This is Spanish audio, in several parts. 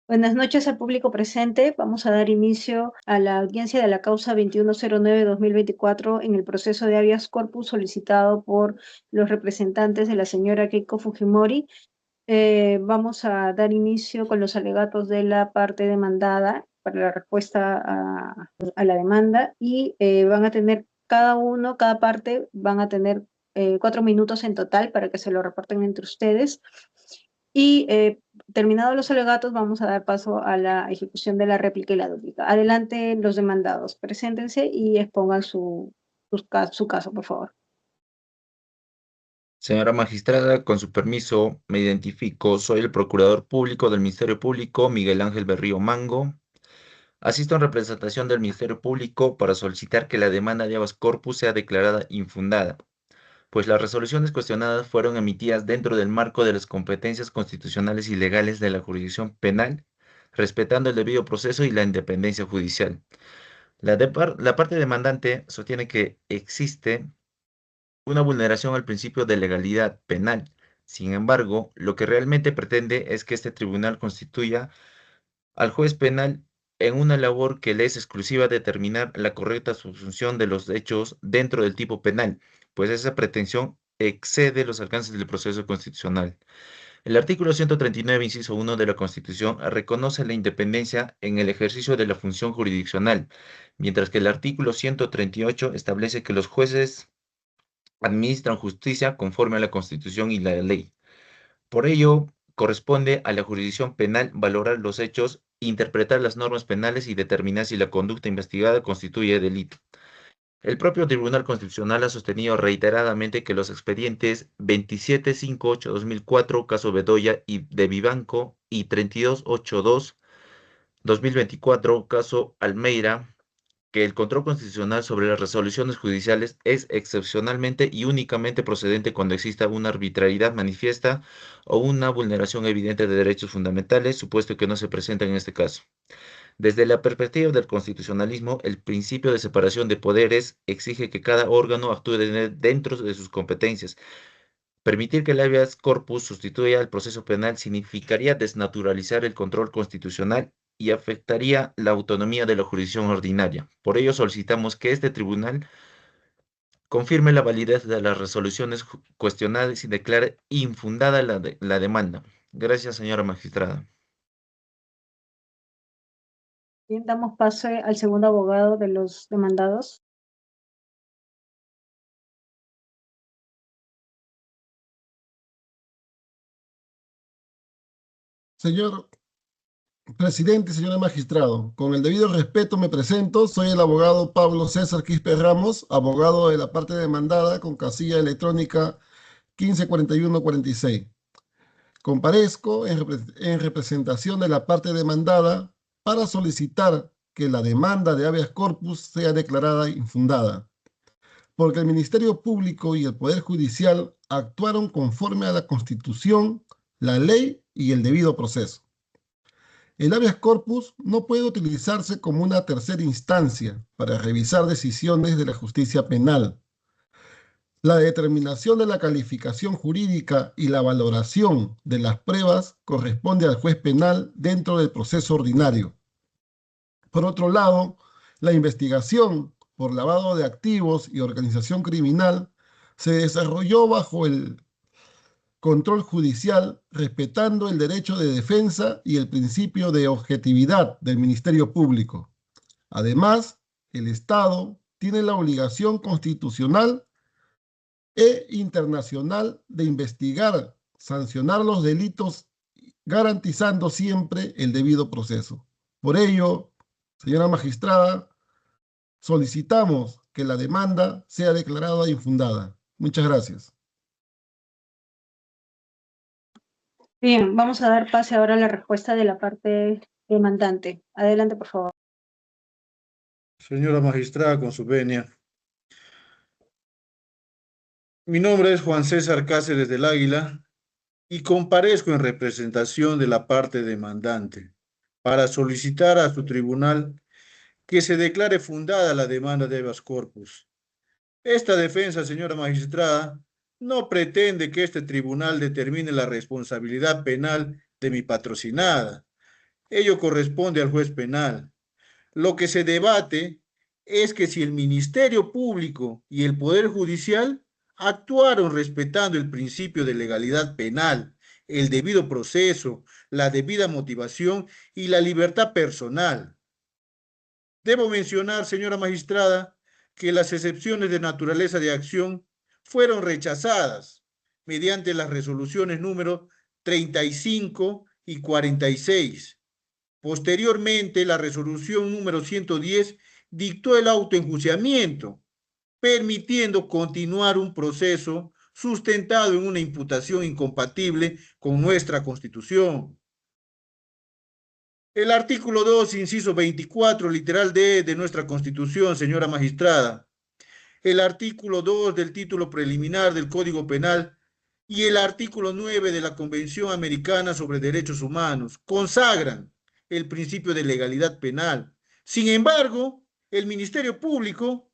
Buenas noches al público presente. Vamos a dar inicio a la audiencia de la causa 2109-2024 en el proceso de habeas corpus solicitado por los representantes de la señora Keiko Fujimori. Vamos a dar inicio con los alegatos de la parte demandada para la respuesta a la demanda y van a tener cada parte van a tener 4 minutos en total para que se lo repartan entre ustedes. Y terminados los alegatos, vamos a dar paso a la ejecución de la réplica y la dúplica. Adelante los demandados, preséntense y expongan su caso, por favor. Señora magistrada, con su permiso, me identifico. Soy el procurador público del Ministerio Público, Miguel Ángel Berrío Mango. Asisto en representación del Ministerio Público para solicitar que la demanda de habeas corpus sea declarada infundada, pues las resoluciones cuestionadas fueron emitidas dentro del marco de las competencias constitucionales y legales de la jurisdicción penal, respetando el debido proceso y la independencia judicial. La parte demandante sostiene que existe una vulneración al principio de legalidad penal. Sin embargo, lo que realmente pretende es que este tribunal constituya al juez penal en una labor que le es exclusiva determinar la correcta subsunción de los hechos dentro del tipo penal, pues esa pretensión excede los alcances del proceso constitucional. El artículo 139, inciso 1 de la Constitución reconoce la independencia en el ejercicio de la función jurisdiccional, mientras que el artículo 138 establece que los jueces administran justicia conforme a la Constitución y la ley. Por ello, corresponde a la jurisdicción penal valorar los hechos, interpretar las normas penales y determinar si la conducta investigada constituye delito. El propio Tribunal Constitucional ha sostenido reiteradamente que los expedientes 2758-2004, caso Bedoya y de Vivanco, y 3282-2024, caso Almeida, que el control constitucional sobre las resoluciones judiciales es excepcionalmente y únicamente procedente cuando exista una arbitrariedad manifiesta o una vulneración evidente de derechos fundamentales, supuesto que no se presenta en este caso. Desde la perspectiva del constitucionalismo, el principio de separación de poderes exige que cada órgano actúe dentro de sus competencias. Permitir que el habeas corpus sustituya al proceso penal significaría desnaturalizar el control constitucional y afectaría la autonomía de la jurisdicción ordinaria. Por ello, solicitamos que este tribunal confirme la validez de las resoluciones cuestionadas y declare infundada la demanda. Gracias, señora magistrada. Bien, damos paso al segundo abogado de los demandados. Señor presidente, señor magistrado, con el debido respeto me presento. Soy el abogado Pablo César Quispe Ramos, abogado de la parte demandada con casilla electrónica 154146. Comparezco en representación de la parte demandada para solicitar que la demanda de habeas corpus sea declarada infundada, porque el Ministerio Público y el Poder Judicial actuaron conforme a la Constitución, la ley y el debido proceso. El habeas corpus no puede utilizarse como una tercera instancia para revisar decisiones de la justicia penal. La determinación de la calificación jurídica y la valoración de las pruebas corresponde al juez penal dentro del proceso ordinario. Por otro lado, la investigación por lavado de activos y organización criminal se desarrolló bajo el control judicial, respetando el derecho de defensa y el principio de objetividad del Ministerio Público. Además, el Estado tiene la obligación constitucional e internacional de investigar, sancionar los delitos, garantizando siempre el debido proceso. Por ello, señora magistrada, solicitamos que la demanda sea declarada infundada. Muchas gracias. Bien, vamos a dar pase ahora a la respuesta de la parte demandante. Adelante, por favor. Señora magistrada, con su venia. Mi nombre es Juan César Cáceres del Águila y comparezco en representación de la parte demandante para solicitar a su tribunal que se declare fundada la demanda de habeas corpus. Esta defensa, señora magistrada, no pretende que este tribunal determine la responsabilidad penal de mi patrocinada, Ello corresponde al juez penal. Lo que se debate es que si el Ministerio Público y el Poder Judicial actuaron respetando el principio de legalidad penal, el debido proceso, la debida motivación y la libertad personal. Debo mencionar, señora magistrada, que las excepciones de naturaleza de acción fueron rechazadas mediante las resoluciones número 35 y 46. Posteriormente, la resolución número 110 dictó el autoenjuiciamiento, permitiendo continuar un proceso sustentado en una imputación incompatible con nuestra Constitución. El artículo 2, inciso 24, literal D de nuestra Constitución, señora magistrada, el artículo 2 del título preliminar del Código Penal y el artículo 9 de la Convención Americana sobre Derechos Humanos consagran el principio de legalidad penal. Sin embargo, el Ministerio Público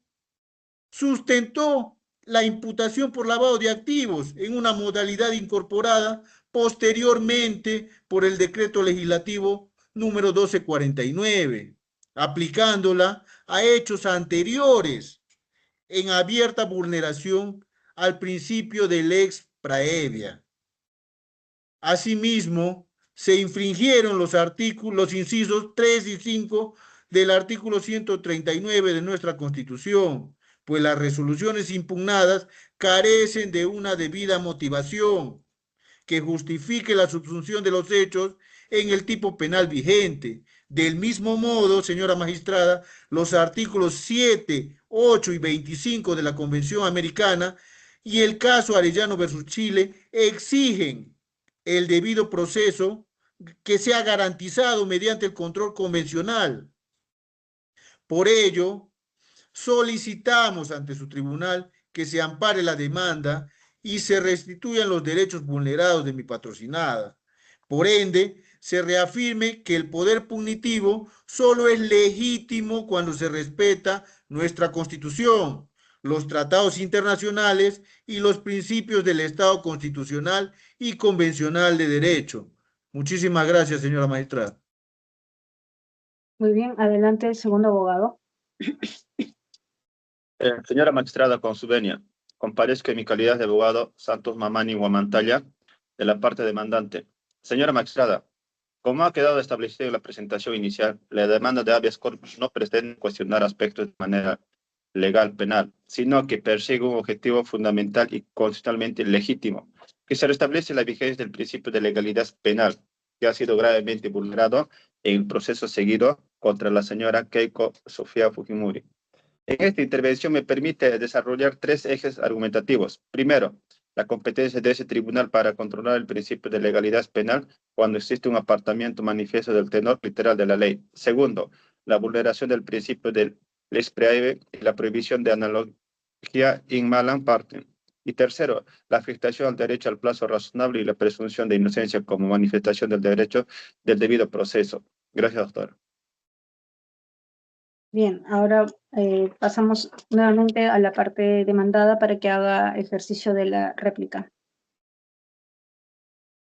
sustentó la imputación por lavado de activos en una modalidad incorporada posteriormente por el decreto legislativo número 1249, aplicándola a hechos anteriores en abierta vulneración al principio de lex praevia. Asimismo, se infringieron los incisos 3 y 5 del artículo 139 de nuestra Constitución, pues las resoluciones impugnadas carecen de una debida motivación que justifique la subsunción de los hechos en el tipo penal vigente. Del mismo modo, señora magistrada, los artículos 7, 8 y 25 de la Convención Americana y el caso Arellano versus Chile exigen el debido proceso que sea garantizado mediante el control convencional. Por ello, solicitamos ante su tribunal que se ampare la demanda y se restituyan los derechos vulnerados de mi patrocinada. Por ende, se reafirme que el poder punitivo solo es legítimo cuando se respeta nuestra Constitución, los tratados internacionales y los principios del Estado constitucional y convencional de derecho. Muchísimas gracias, señora magistrada. Muy bien, adelante el segundo abogado. Señora magistrada, con su venia, comparezco en mi calidad de abogado Santos Mamani Huamantalla, de la parte demandante. Señora magistrada, como ha quedado establecido en la presentación inicial, la demanda de habeas corpus no pretende cuestionar aspectos de manera legal penal, sino que persigue un objetivo fundamental y constitucionalmente legítimo, que se restablece la vigencia del principio de legalidad penal, que ha sido gravemente vulnerado en el proceso seguido contra la señora Keiko Sofía Fujimori. En esta intervención me permite desarrollar tres ejes argumentativos. Primero, la competencia de ese tribunal para controlar el principio de legalidad penal cuando existe un apartamiento manifiesto del tenor literal de la ley. Segundo, la vulneración del principio del lex praevia y la prohibición de analogía in malam partem. Y tercero, la afectación al derecho al plazo razonable y la presunción de inocencia como manifestación del derecho del debido proceso. Gracias, doctor. Bien, ahora pasamos nuevamente a la parte demandada para que haga ejercicio de la réplica.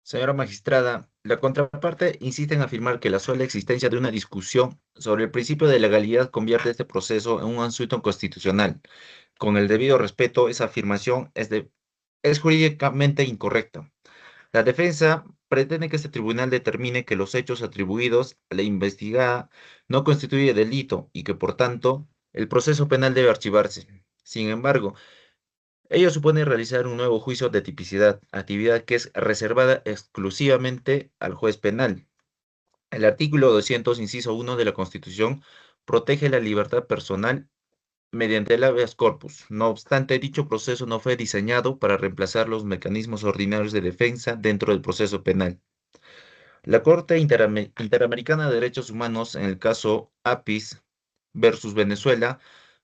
Señora magistrada, la contraparte insiste en afirmar que la sola existencia de una discusión sobre el principio de legalidad convierte este proceso en un asunto constitucional. Con el debido respeto, esa afirmación es jurídicamente incorrecta. La defensa pretende que este tribunal determine que los hechos atribuidos a la investigada no constituyen delito y que, por tanto, el proceso penal debe archivarse. Sin embargo, ello supone realizar un nuevo juicio de tipicidad, actividad que es reservada exclusivamente al juez penal. El artículo 200, inciso 1 de la Constitución protege la libertad personal mediante el habeas corpus. No obstante, dicho proceso no fue diseñado para reemplazar los mecanismos ordinarios de defensa dentro del proceso penal. La Corte Interamericana de Derechos Humanos, en el caso APIS versus Venezuela,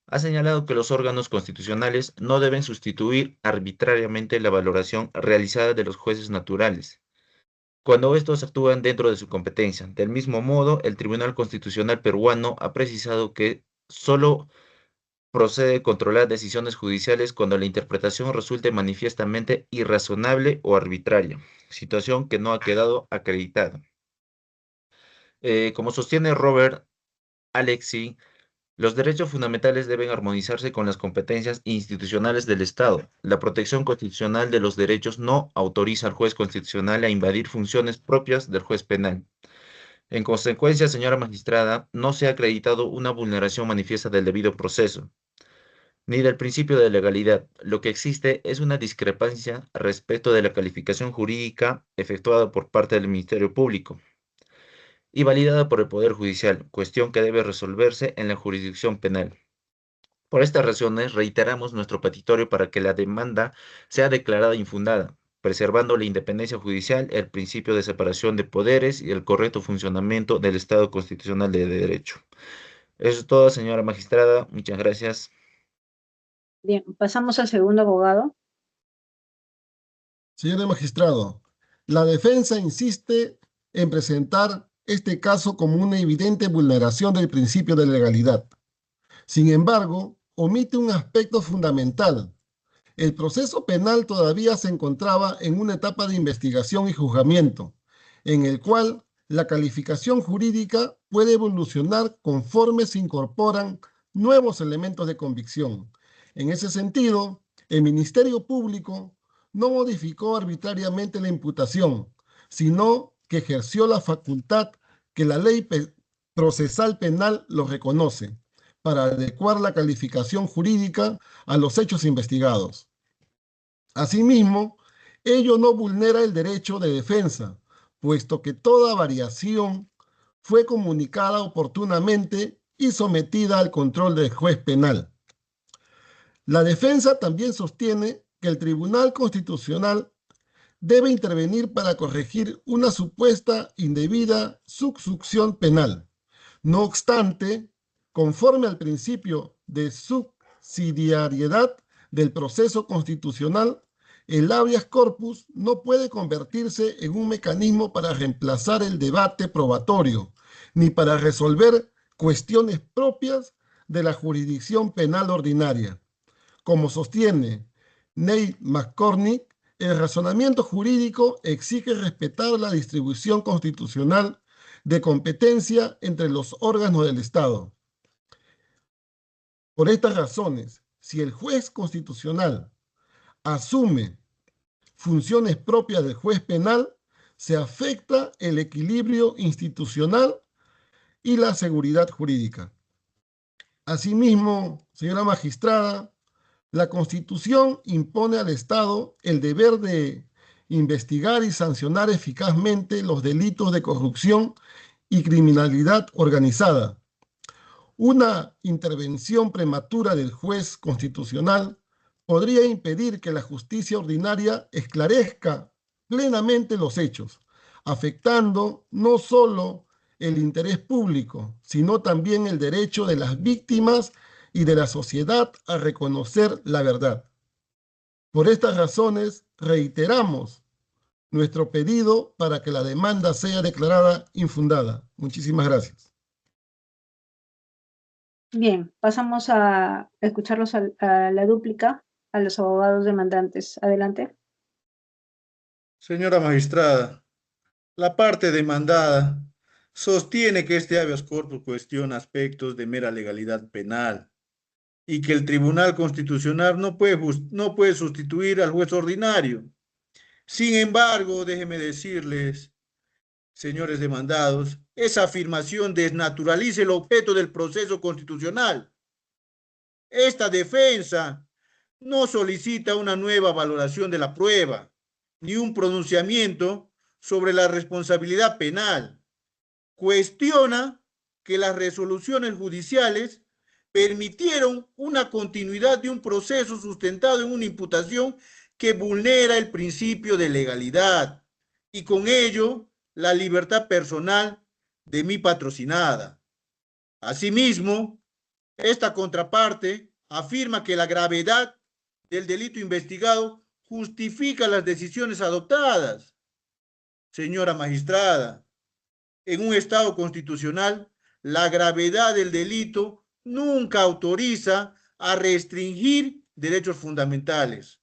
ha señalado que los órganos constitucionales no deben sustituir arbitrariamente la valoración realizada de los jueces naturales, cuando estos actúan dentro de su competencia. Del mismo modo, el Tribunal Constitucional peruano ha precisado que solo procede controlar decisiones judiciales cuando la interpretación resulte manifiestamente irrazonable o arbitraria, situación que no ha quedado acreditada. Como sostiene Robert Alexy, los derechos fundamentales deben armonizarse con las competencias institucionales del Estado. La protección constitucional de los derechos no autoriza al juez constitucional a invadir funciones propias del juez penal. En consecuencia, señora magistrada, no se ha acreditado una vulneración manifiesta del debido proceso, ni del principio de legalidad. Lo que existe es una discrepancia respecto de la calificación jurídica efectuada por parte del Ministerio Público y validada por el Poder Judicial, cuestión que debe resolverse en la jurisdicción penal. Por estas razones, reiteramos nuestro petitorio para que la demanda sea declarada infundada, preservando la independencia judicial, el principio de separación de poderes y el correcto funcionamiento del Estado constitucional de derecho. Eso es todo, señora magistrada. Muchas gracias. Bien, pasamos al segundo abogado. Señor magistrado, la defensa insiste en presentar este caso como una evidente vulneración del principio de legalidad. Sin embargo, omite un aspecto fundamental. El proceso penal todavía se encontraba en una etapa de investigación y juzgamiento, en el cual la calificación jurídica puede evolucionar conforme se incorporan nuevos elementos de convicción. En ese sentido, el Ministerio Público no modificó arbitrariamente la imputación, sino que ejerció la facultad que la ley procesal penal lo reconoce para adecuar la calificación jurídica a los hechos investigados. Asimismo, ello no vulnera el derecho de defensa, puesto que toda variación fue comunicada oportunamente y sometida al control del juez penal. La defensa también sostiene que el Tribunal Constitucional debe intervenir para corregir una supuesta indebida subsucción penal. No obstante, conforme al principio de subsidiariedad del proceso constitucional, el habeas corpus no puede convertirse en un mecanismo para reemplazar el debate probatorio, ni para resolver cuestiones propias de la jurisdicción penal ordinaria. Como sostiene Neil McCormick, el razonamiento jurídico exige respetar la distribución constitucional de competencia entre los órganos del Estado. Por estas razones, si el juez constitucional asume funciones propias del juez penal, se afecta el equilibrio institucional y la seguridad jurídica. Asimismo, señora magistrada, la Constitución impone al Estado el deber de investigar y sancionar eficazmente los delitos de corrupción y criminalidad organizada. Una intervención prematura del juez constitucional podría impedir que la justicia ordinaria esclarezca plenamente los hechos, afectando no solo el interés público, sino también el derecho de las víctimas y de la sociedad a reconocer la verdad. Por estas razones, reiteramos nuestro pedido para que la demanda sea declarada infundada. Muchísimas gracias. Bien, pasamos a escucharlos a la dúplica, a los abogados demandantes. Adelante. Señora magistrada, la parte demandada sostiene que este habeas corpus cuestiona aspectos de mera legalidad penal y que el Tribunal Constitucional no puede sustituir al juez ordinario. Sin embargo, déjenme decirles, señores demandados, esa afirmación desnaturaliza el objeto del proceso constitucional. Esta defensa no solicita una nueva valoración de la prueba, ni un pronunciamiento sobre la responsabilidad penal. Cuestiona que las resoluciones judiciales permitieron una continuidad de un proceso sustentado en una imputación que vulnera el principio de legalidad y con ello la libertad personal de mi patrocinada. Asimismo, esta contraparte afirma que la gravedad del delito investigado justifica las decisiones adoptadas. Señora magistrada, en un Estado constitucional, la gravedad del delito nunca autoriza a restringir derechos fundamentales.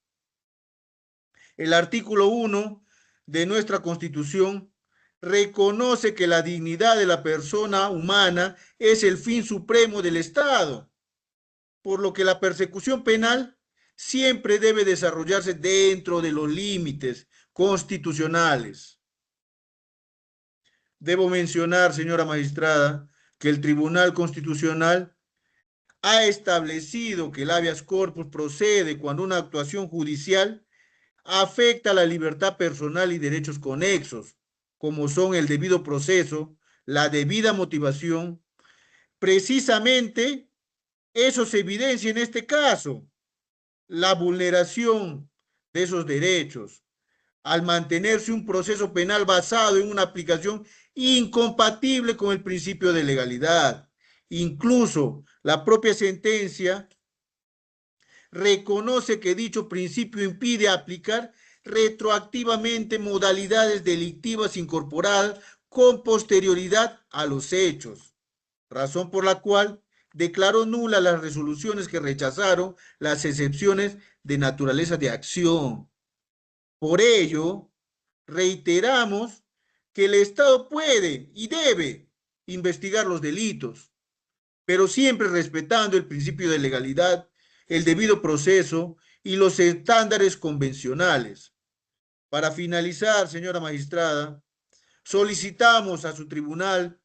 El artículo 1 de nuestra Constitución reconoce que la dignidad de la persona humana es el fin supremo del Estado, por lo que la persecución penal siempre debe desarrollarse dentro de los límites constitucionales. Debo mencionar, señora magistrada, que el Tribunal Constitucional ha establecido que el habeas corpus procede cuando una actuación judicial afecta la libertad personal y derechos conexos, como son el debido proceso, la debida motivación. Precisamente eso se evidencia en este caso, la vulneración de esos derechos, al mantenerse un proceso penal basado en una aplicación incompatible con el principio de legalidad. Incluso la propia sentencia reconoce que dicho principio impide aplicar retroactivamente modalidades delictivas incorporadas con posterioridad a los hechos, razón por la cual declaró nulas las resoluciones que rechazaron las excepciones de naturaleza de acción. Por ello, reiteramos que el Estado puede y debe investigar los delitos, pero siempre respetando el principio de legalidad, el debido proceso y los estándares convencionales. Para finalizar, señora magistrada, solicitamos a su tribunal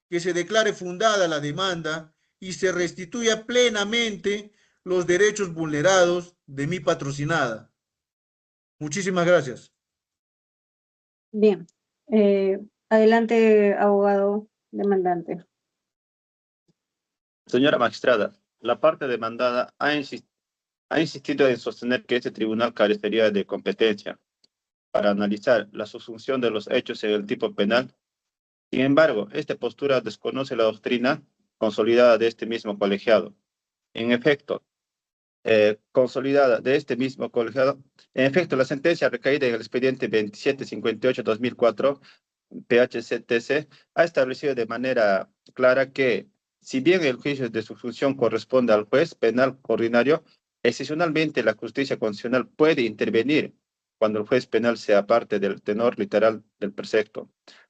que se declare fundada la demanda y se restituya plenamente los derechos vulnerados de mi patrocinada. Muchísimas gracias. Bien. Adelante, abogado demandante. Señora magistrada, la parte demandada ha insistido en sostener que este tribunal carecería de competencia para analizar la subsunción de los hechos en el tipo penal. Sin embargo, esta postura desconoce la doctrina consolidada de este mismo colegiado. En efecto, consolidada de este mismo colegiado, en efecto, la sentencia recaída en el expediente 2758-2004, PHCTC, ha establecido de manera clara que, si bien el juicio de su función corresponde al juez penal ordinario, excepcionalmente la justicia constitucional puede intervenir cuando el juez penal sea parte del tenor literal del precepto,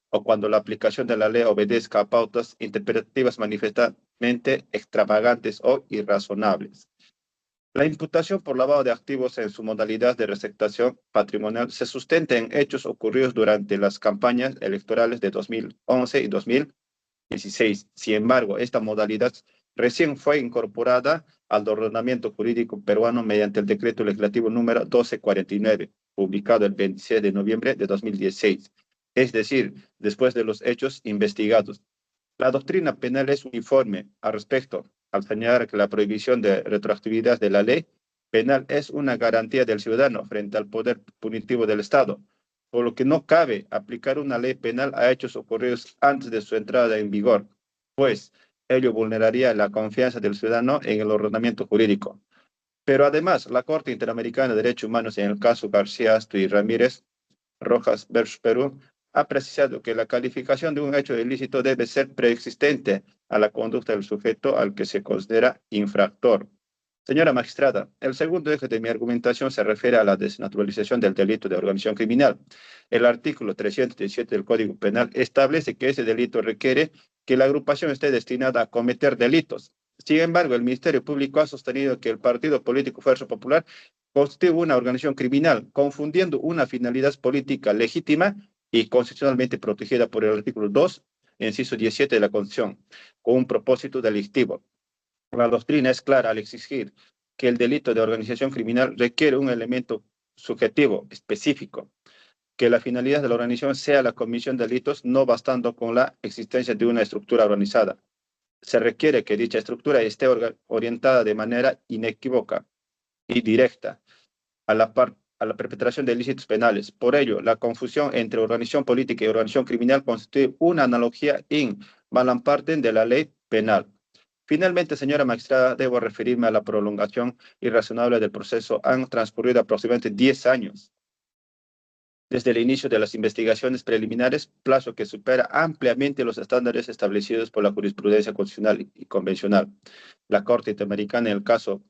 o cuando la aplicación de la ley obedezca a pautas interpretativas manifestamente extravagantes o irrazonables. La imputación por lavado de activos en su modalidad de receptación patrimonial se sustenta en hechos ocurridos durante las campañas electorales de 2011 y 2016. Sin embargo, esta modalidad recién fue incorporada al ordenamiento jurídico peruano mediante el decreto legislativo número 1249, publicado el 26 de noviembre de 2016, es decir, después de los hechos investigados. La doctrina penal es uniforme al respecto, al señalar que la prohibición de retroactividad de la ley penal es una garantía del ciudadano frente al poder punitivo del Estado, por lo que no cabe aplicar una ley penal a hechos ocurridos antes de su entrada en vigor, pues ello vulneraría la confianza del ciudadano en el ordenamiento jurídico. Pero además, la Corte Interamericana de Derechos Humanos en el caso García Astro y Ramírez Rojas versus Perú ha precisado que la calificación de un hecho ilícito debe ser preexistente a la conducta del sujeto al que se considera infractor. Señora magistrada, el segundo eje de mi argumentación se refiere a la desnaturalización del delito de organización criminal. El artículo 317 del Código Penal establece que ese delito requiere que la agrupación esté destinada a cometer delitos. Sin embargo, el Ministerio Público ha sostenido que el partido político Fuerza Popular constituye una organización criminal, confundiendo una finalidad política legítima y constitucionalmente protegida por el artículo 2, inciso 17 de la Constitución, con un propósito delictivo. La doctrina es clara al exigir que el delito de organización criminal requiere un elemento subjetivo, específico, que la finalidad de la organización sea la comisión de delitos, no bastando con la existencia de una estructura organizada. Se requiere que dicha estructura esté orientada de manera inequívoca y directa a la perpetración de ilícitos penales. Por ello, la confusión entre organización política y organización criminal constituye una analogía in malam partem de la ley penal. Finalmente, señora magistrada, debo referirme a la prolongación irrazonable del proceso. Han transcurrido aproximadamente 10 años desde el inicio de las investigaciones preliminares, plazo que supera ampliamente los estándares establecidos por la jurisprudencia constitucional y convencional. La Corte Interamericana, en el caso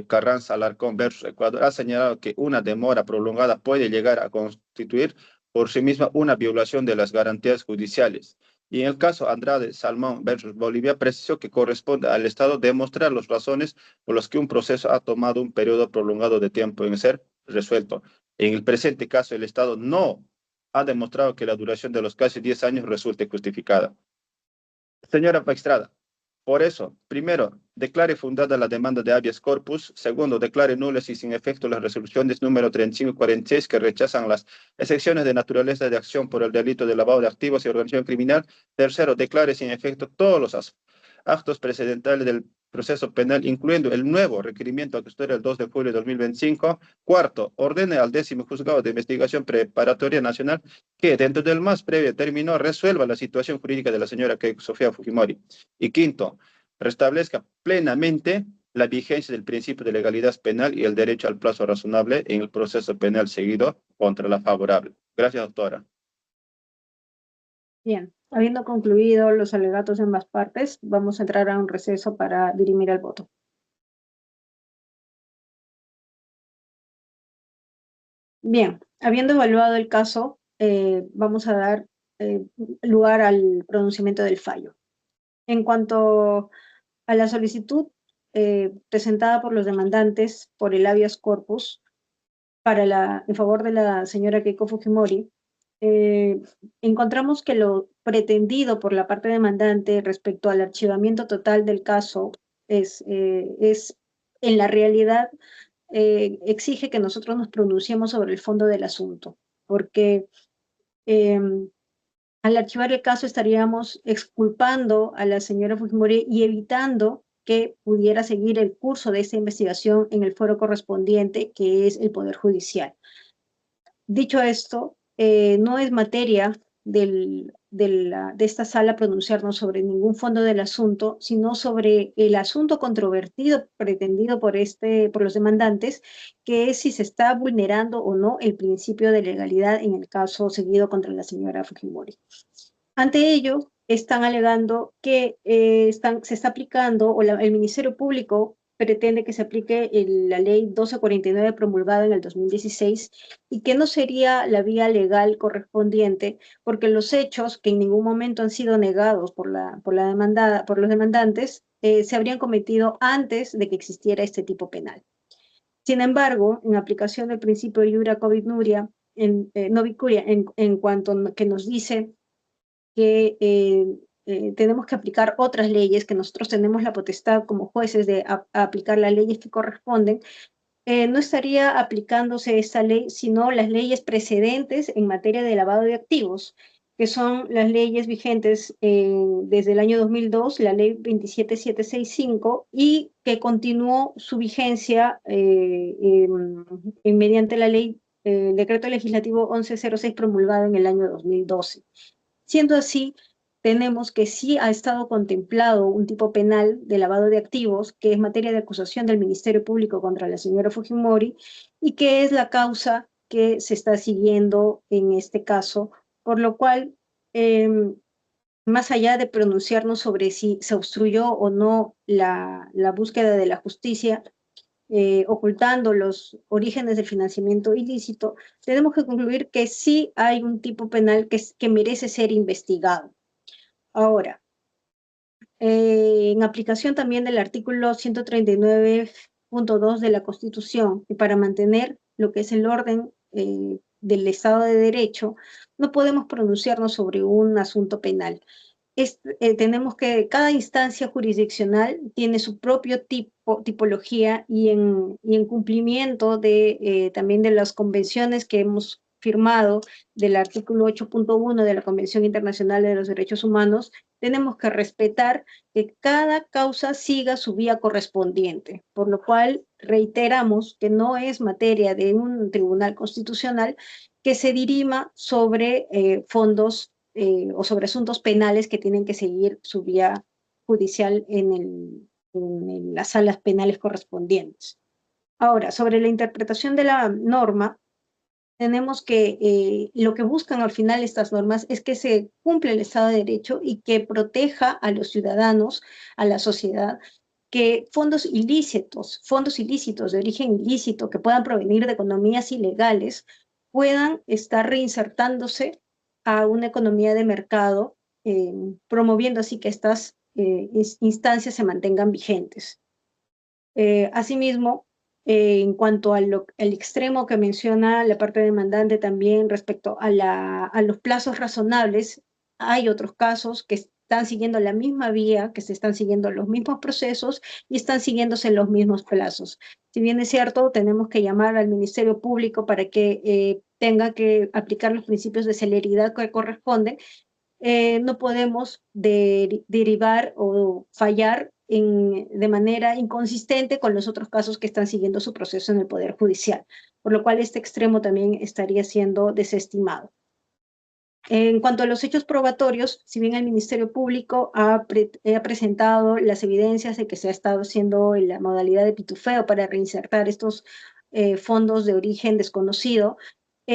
Carranza Alarcón versus Ecuador, ha señalado que una demora prolongada puede llegar a constituir por sí misma una violación de las garantías judiciales. Y en el caso Andrade Salmón versus Bolivia, precisó que corresponde al Estado demostrar las razones por las que un proceso ha tomado un periodo prolongado de tiempo en ser resuelto. En el presente caso, el Estado no ha demostrado que la duración de los casi 10 años resulte justificada. Señora Maestrada, por eso, primero, declare fundada la demanda de habeas corpus. Segundo, declare nulas y sin efecto las resoluciones número 35 y 46 que rechazan las excepciones de naturaleza de acción por el delito de lavado de activos y organización criminal. Tercero, declare sin efecto todos los actos precedentales del proceso penal, incluyendo el nuevo requerimiento acusatorio del 2 de julio de 2025. Cuarto, ordene al 10º Juzgado de Investigación Preparatoria Nacional que, dentro del más breve término, resuelva la situación jurídica de la señora Keiko Sofía Fujimori. Y quinto, restablezca plenamente la vigencia del principio de legalidad penal y el derecho al plazo razonable en el proceso penal seguido contra la favorable. Gracias, doctora. Bien, habiendo concluido los alegatos de ambas partes, vamos a entrar a un receso para dirimir el voto. Bien, habiendo evaluado el caso, vamos a dar lugar al pronunciamiento del fallo. En cuanto a la solicitud presentada por los demandantes por el habeas corpus en favor de la señora Keiko Fujimori, encontramos que lo pretendido por la parte demandante respecto al archivamiento total del caso es en la realidad exige que nosotros nos pronunciemos sobre el fondo del asunto, porque al archivar el caso estaríamos exculpando a la señora Fujimori y evitando que pudiera seguir el curso de esta investigación en el foro correspondiente, que es el Poder Judicial. Dicho esto, no es materia de esta sala pronunciarnos sobre ningún fondo del asunto, sino sobre el asunto controvertido pretendido por los demandantes, que es si se está vulnerando o no el principio de legalidad en el caso seguido contra la señora Fujimori. Ante ello, están alegando que se está aplicando, o el Ministerio Público pretende que se aplique la ley 1249 promulgada en el 2016 y que no sería la vía legal correspondiente porque los hechos que en ningún momento han sido negados por los demandantes se habrían cometido antes de que existiera este tipo penal. Sin embargo, en aplicación del principio iura covid nuria, novicuria, en cuanto que nos dice que tenemos que aplicar otras leyes, que nosotros tenemos la potestad como jueces de aplicar las leyes que corresponden, no estaría aplicándose esta ley, sino las leyes precedentes en materia de lavado de activos, que son las leyes vigentes desde el año 2002, la ley 27765, y que continuó su vigencia mediante la ley, decreto legislativo 1106 promulgado en el año 2012. Siendo así, tenemos que sí ha estado contemplado un tipo penal de lavado de activos, que es materia de acusación del Ministerio Público contra la señora Fujimori, y que es la causa que se está siguiendo en este caso, por lo cual, más allá de pronunciarnos sobre si se obstruyó o no la búsqueda de la justicia, ocultando los orígenes del financiamiento ilícito, tenemos que concluir que sí hay un tipo penal que merece ser investigado. Ahora, en aplicación también del artículo 139.2 de la Constitución, y para mantener lo que es el orden del Estado de Derecho, no podemos pronunciarnos sobre un asunto penal. Tenemos que cada instancia jurisdiccional tiene su propio tipología y en cumplimiento también de las convenciones que hemos firmado del artículo 8.1 de la Convención Internacional de los Derechos Humanos, tenemos que respetar que cada causa siga su vía correspondiente, por lo cual reiteramos que no es materia de un tribunal constitucional que se dirima sobre fondos o sobre asuntos penales que tienen que seguir su vía judicial en las salas penales correspondientes. Ahora, sobre la interpretación de la norma, tenemos que lo que buscan al final estas normas es que se cumpla el Estado de Derecho y que proteja a los ciudadanos, a la sociedad, que fondos ilícitos de origen ilícito que puedan provenir de economías ilegales, puedan estar reinsertándose a una economía de mercado, promoviendo así que estas instancias se mantengan vigentes. Asimismo, en cuanto al extremo que menciona la parte demandante también respecto a los plazos razonables, hay otros casos que están siguiendo la misma vía, que se están siguiendo los mismos procesos y están siguiéndose los mismos plazos. Si bien es cierto, tenemos que llamar al Ministerio Público para que tenga que aplicar los principios de celeridad que corresponden, no podemos derivar o fallar de manera inconsistente con los otros casos que están siguiendo su proceso en el Poder Judicial, por lo cual este extremo también estaría siendo desestimado. En cuanto a los hechos probatorios, si bien el Ministerio Público ha presentado las evidencias de que se ha estado haciendo en la modalidad de pitufeo para reinsertar estos fondos de origen desconocido,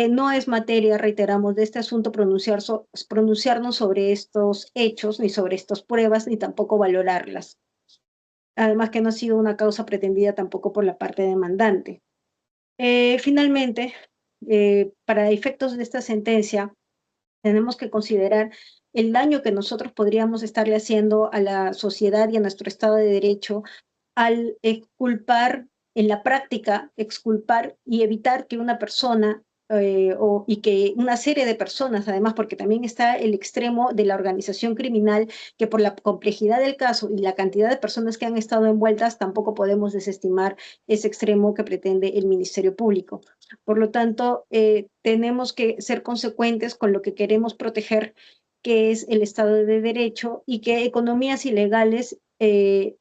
no es materia, reiteramos, de este asunto pronunciarnos sobre estos hechos, ni sobre estas pruebas, ni tampoco valorarlas. Además que no ha sido una causa pretendida tampoco por la parte demandante. Finalmente, para efectos de esta sentencia, tenemos que considerar el daño que nosotros podríamos estarle haciendo a la sociedad y a nuestro Estado de Derecho al exculpar, en la práctica, exculpar y evitar que una persona y que una serie de personas, además, porque también está el extremo de la organización criminal, que por la complejidad del caso y la cantidad de personas que han estado envueltas, tampoco podemos desestimar ese extremo que pretende el Ministerio Público. Por lo tanto, tenemos que ser consecuentes con lo que queremos proteger, que es el Estado de Derecho, y que economías ilegales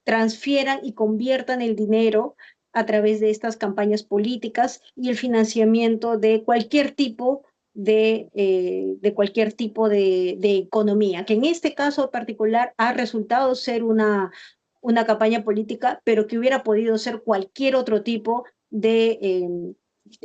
transfieran y conviertan el dinero a través de estas campañas políticas y el financiamiento de cualquier tipo de economía, que en este caso particular ha resultado ser una campaña política, pero que hubiera podido ser cualquier otro tipo de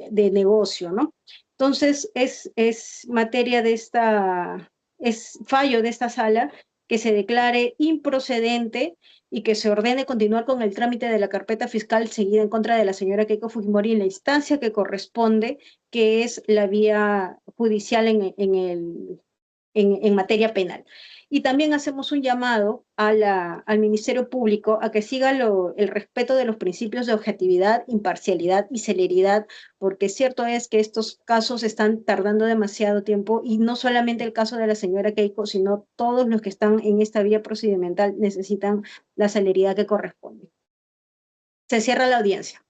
negocio, ¿no? Entonces, es materia de es fallo de esta sala que se declare improcedente y que se ordene continuar con el trámite de la carpeta fiscal seguida en contra de la señora Keiko Fujimori en la instancia que corresponde, que es la vía judicial en materia penal. Y también hacemos un llamado al Ministerio Público a que siga el respeto de los principios de objetividad, imparcialidad y celeridad, porque cierto es que estos casos están tardando demasiado tiempo, y no solamente el caso de la señora Keiko, sino todos los que están en esta vía procedimental necesitan la celeridad que corresponde. Se cierra la audiencia.